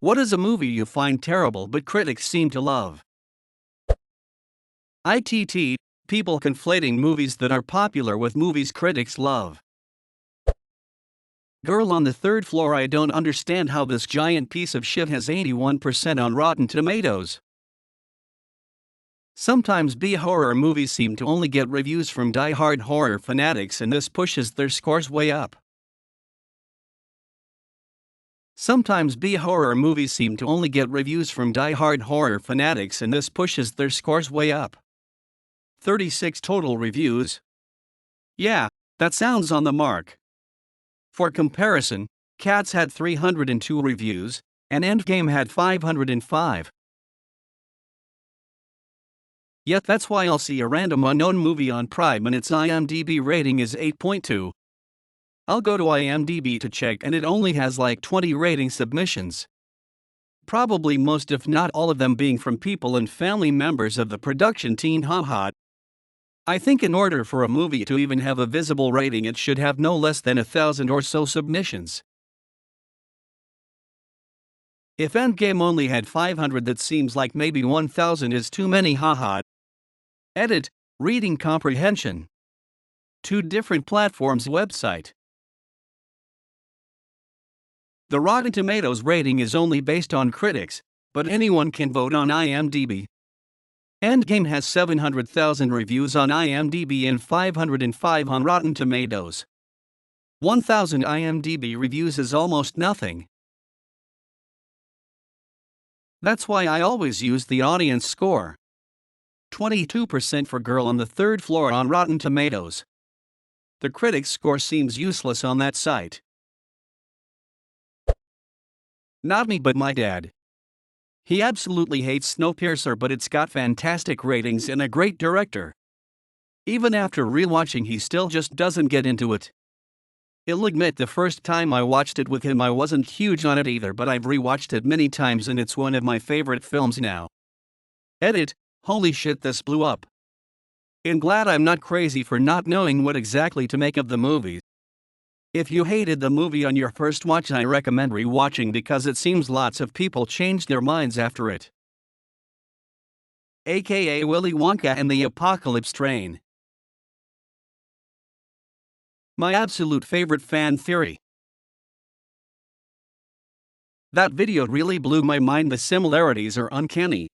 What is a movie you find terrible but critics seem to love? ITT, people conflating movies that are popular with movies critics love. Girl on the third floor. I don't understand how this giant piece of shit has 81% on Rotten Tomatoes. Sometimes B-horror movies seem to only get reviews from die-hard horror fanatics, and this pushes their scores way up. Sometimes B-horror movies seem to only get reviews from die-hard horror fanatics, and this pushes their scores way up. 36 total reviews. Yeah, that sounds on the mark. For comparison, Cats had 302 reviews, and Endgame had 505. Yet that's why I'll see a random unknown movie on Prime and its IMDb rating is 8.2. I'll go to IMDb to check and it only has like 20 rating submissions. Probably most if not all of them being from people and family members of the production team. Haha. I think in order for a movie to even have a visible rating it should have no less than 1,000 or so submissions. If Endgame only had 500, that seems like maybe 1,000 is too many. Haha. Edit, reading comprehension. 2 different platforms website. The Rotten Tomatoes rating is only based on critics, but anyone can vote on IMDb. Endgame has 700,000 reviews on IMDb and 505 on Rotten Tomatoes. 1,000 IMDb reviews is almost nothing. That's why I always use the audience score. 22% for Girl on the Third Floor on Rotten Tomatoes. The critics' score seems useless on that site. Not me but my dad. He absolutely hates Snowpiercer, but it's got fantastic ratings and a great director. Even after rewatching he still just doesn't get into it. I'll admit the first time I watched it with him I wasn't huge on it either, but I've rewatched it many times and it's one of my favorite films now. Edit, holy shit, this blew up. I'm glad I'm not crazy for not knowing what exactly to make of the movie. If you hated the movie on your first watch, I recommend rewatching because it seems lots of people changed their minds after it. AKA Willy Wonka and the Apocalypse Train. My absolute favorite fan theory. That video really blew my mind. The similarities are uncanny.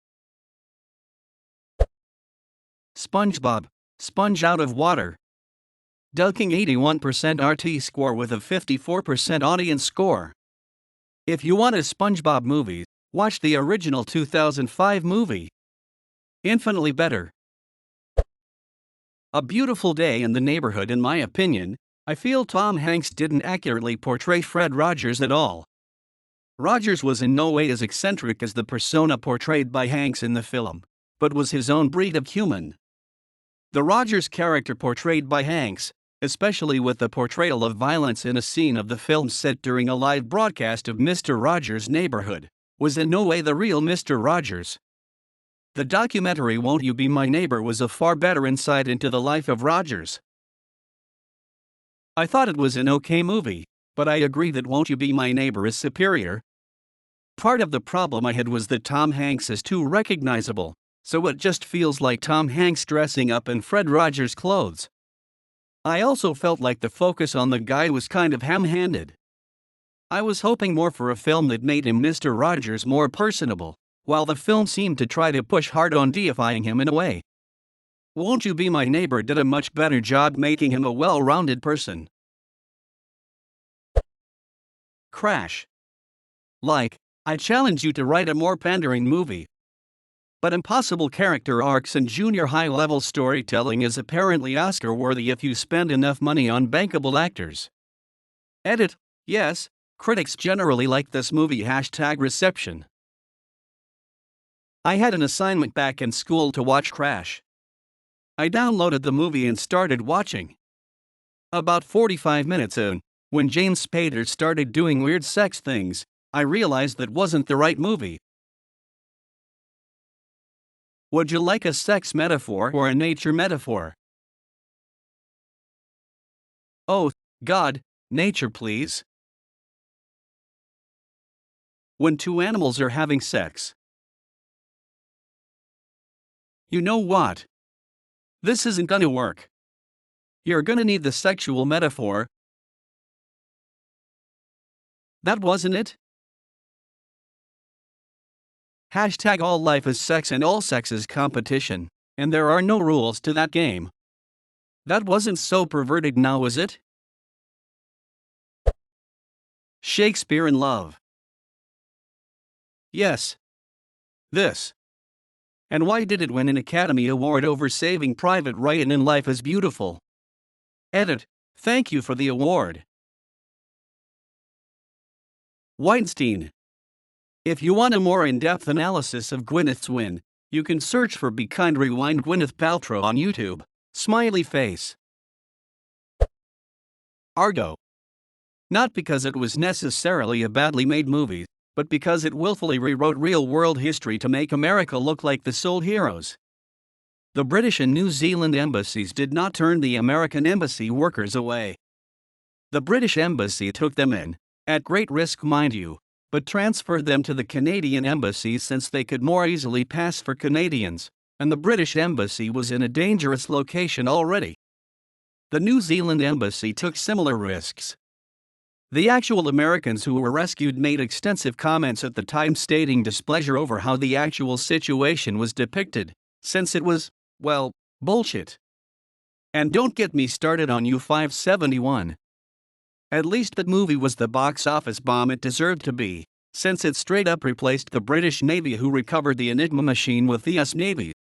SpongeBob, sponge out of water. Ducking 81% RT score with a 54% audience score. If you want a SpongeBob movie, watch the original 2005 movie. Infinitely better. A Beautiful Day in the Neighborhood. In my opinion, I feel Tom Hanks didn't accurately portray Fred Rogers at all. Rogers was in no way as eccentric as the persona portrayed by Hanks in the film, but was his own breed of human. The Rogers character portrayed by Hanks, especially with the portrayal of violence in a scene of the film set during a live broadcast of Mr. Rogers' Neighborhood, was in no way the real Mr. Rogers. The documentary Won't You Be My Neighbor was a far better insight into the life of Rogers. I thought it was an okay movie, but I agree that Won't You Be My Neighbor is superior. Part of the problem I had was that Tom Hanks is too recognizable, so it just feels like Tom Hanks dressing up in Fred Rogers' clothes. I also felt like the focus on the guy was kind of ham-handed. I was hoping more for a film that made him Mr. Rogers more personable, while the film seemed to try to push hard on deifying him in a way. Won't You Be My Neighbor did a much better job making him a well-rounded person. Crash. I challenge you to write a more pandering movie. But impossible character arcs and junior high-level storytelling is apparently Oscar-worthy if you spend enough money on bankable actors. Edit, yes, critics generally like this movie. #reception. I had an assignment back in school to watch Crash. I downloaded the movie and started watching. About 45 minutes in, when James Spader started doing weird sex things, I realized that wasn't the right movie. Would you like a sex metaphor or a nature metaphor? Oh, God, nature please. when two animals are having sex. You know what? This isn't gonna work. You're gonna need the sexual metaphor. That wasn't it? Hashtag all life is sex and all sex is competition, and there are no rules to that game. That wasn't so perverted now, was it? Shakespeare in Love. Yes. This. And why did it win an Academy Award over Saving Private Ryan in Life is Beautiful? Edit. Thank you for the award. Weinstein. If you want a more in-depth analysis of Gwyneth's win, you can search for Be Kind Rewind Gwyneth Paltrow on YouTube. Smiley face. Argo. Not because it was necessarily a badly made movie, but because it willfully rewrote real-world history to make America look like the sole heroes. The British and New Zealand embassies did not turn the American embassy workers away. The British embassy took them in, at great risk mind you, but transferred them to the Canadian embassy since they could more easily pass for Canadians, and the British embassy was in a dangerous location already. The New Zealand embassy took similar risks. The actual Americans who were rescued made extensive comments at the time stating displeasure over how the actual situation was depicted, since it was, well, bullshit. And don't get me started on U-571. At least that movie was the box office bomb it deserved to be, since it straight up replaced the British Navy who recovered the Enigma machine with the US Navy.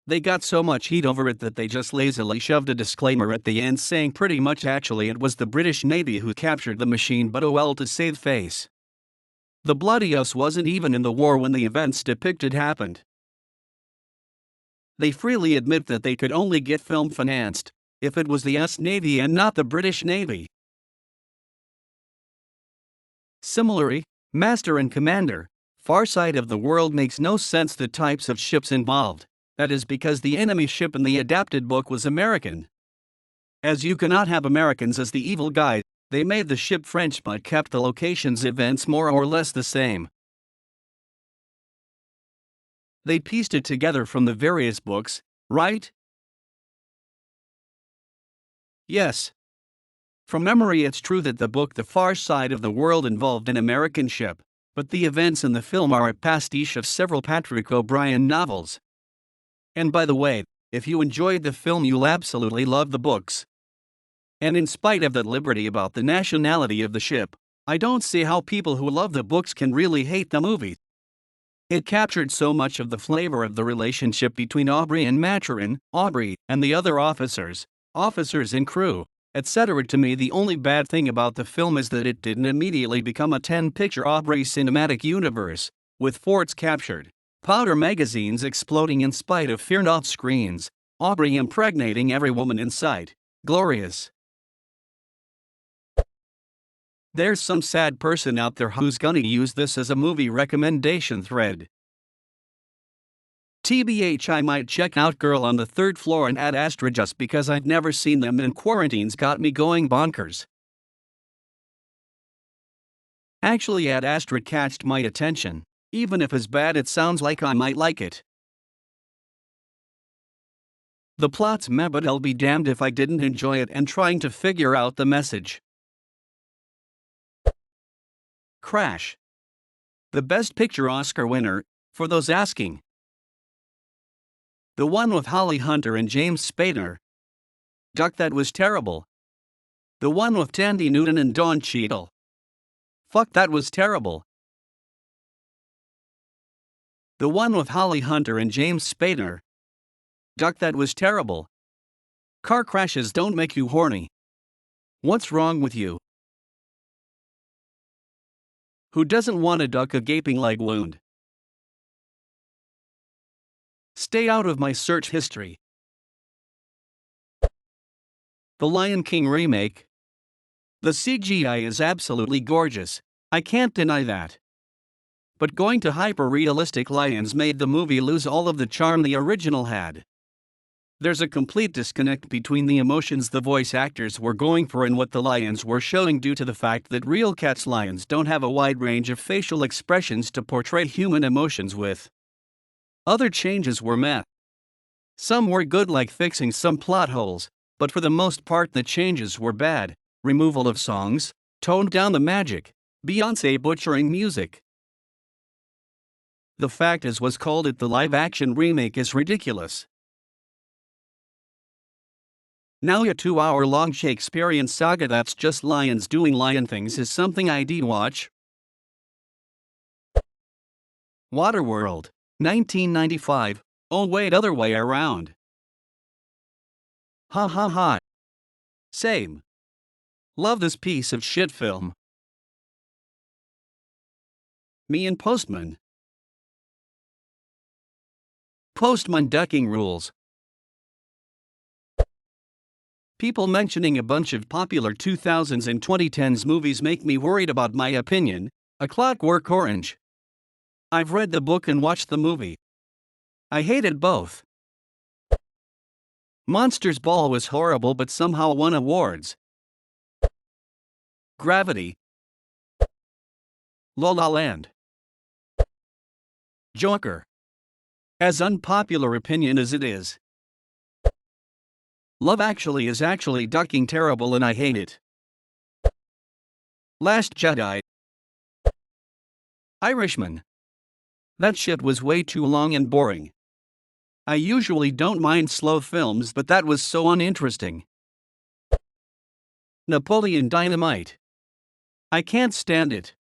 They got so much heat over it that they just lazily shoved a disclaimer at the end saying pretty much actually it was the British Navy who captured the machine, but oh well, to save face. The bloody US wasn't even in the war when the events depicted happened. They freely admit that they could only get film financed if it was the US Navy and not the British Navy. Similarly, Master and Commander, Far Side of the World makes no sense the types of ships involved. That is because the enemy ship in the adapted book was American. As you cannot have Americans as the evil guy, they made the ship French but kept the location's events more or less the same. They pieced it together from the various books, right? Yes. From memory, it's true that the book The Far Side of the World involved an American ship, but the events in the film are a pastiche of several Patrick O'Brian novels. And by the way, if you enjoyed the film, you'll absolutely love the books. And in spite of that liberty about the nationality of the ship, I don't see how people who love the books can really hate the movie. It captured so much of the flavor of the relationship between Aubrey and Maturin, Aubrey and the other officers and crew, etc. To me, the only bad thing about the film is that it didn't immediately become a 10-picture Aubrey cinematic universe, with forts captured, powder magazines exploding in spite of feared off screens, Aubrey impregnating every woman in sight. Glorious. There's some sad person out there who's gonna use this as a movie recommendation thread. TBH, I might check out Girl on the Third Floor and Ad Astra just because I've never seen them and quarantine's got me going bonkers. Actually, Ad Astra catched my attention. Even if as bad it sounds like, I might like it. The plot's meh, but I'll be damned if I didn't enjoy it and trying to figure out the message. Crash. The Best Picture Oscar winner, for those asking. The one with Holly Hunter and James Spader. Duck, that was terrible. The one with Tandy Newton and Don Cheadle. Fuck, that was terrible. The one with Holly Hunter and James Spader. Duck, that was terrible. Car crashes don't make you horny. What's wrong with you? Who doesn't want to duck a gaping leg wound? Stay out of my search history. The Lion King remake. The CGI is absolutely gorgeous, I can't deny that. But going to hyper-realistic lions made the movie lose all of the charm the original had. There's a complete disconnect between the emotions the voice actors were going for and what the lions were showing due to the fact that real cats' lions don't have a wide range of facial expressions to portray human emotions with. Other changes were meh. Some were good, like fixing some plot holes, but for the most part the changes were bad. Removal of songs, toned down the magic, Beyoncé butchering music. The fact is was called it the live-action remake is ridiculous. Now a 2-hour-long Shakespearean saga that's just lions doing lion things is something I'd watch. Waterworld, 1995. Oh wait, other way around. Ha ha ha. Same. Love this piece of shit film. Me and Postman. Postman ducking rules. People mentioning a bunch of popular 2000s and 2010s movies make me worried about my opinion. A Clockwork Orange. I've read the book and watched the movie. I hated both. Monsters Ball was horrible but somehow won awards. Gravity. La La Land. Joker. As unpopular opinion as it is. Love Actually is actually ducking terrible and I hate it. Last Jedi. Irishman. That shit was way too long and boring. I usually don't mind slow films, but that was so uninteresting. Napoleon Dynamite. I can't stand it.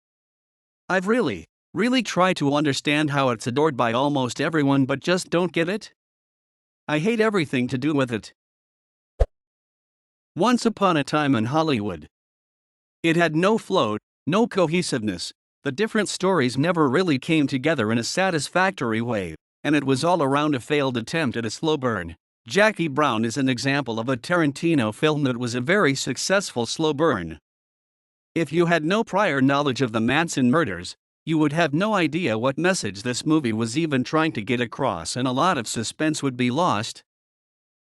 I've really tried to understand how it's adored by almost everyone but just don't get it. I hate everything to do with it. Once Upon a Time in Hollywood. It had no flow, no cohesiveness, the different stories never really came together in a satisfactory way, and it was all around a failed attempt at a slow burn. Jackie Brown is an example of a Tarantino film that was a very successful slow burn. If you had no prior knowledge of the Manson murders, you would have no idea what message this movie was even trying to get across, and a lot of suspense would be lost.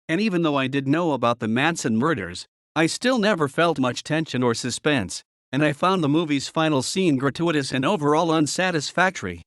And even though I did know about the Manson murders, I still never felt much tension or suspense, and I found the movie's final scene gratuitous and overall unsatisfactory.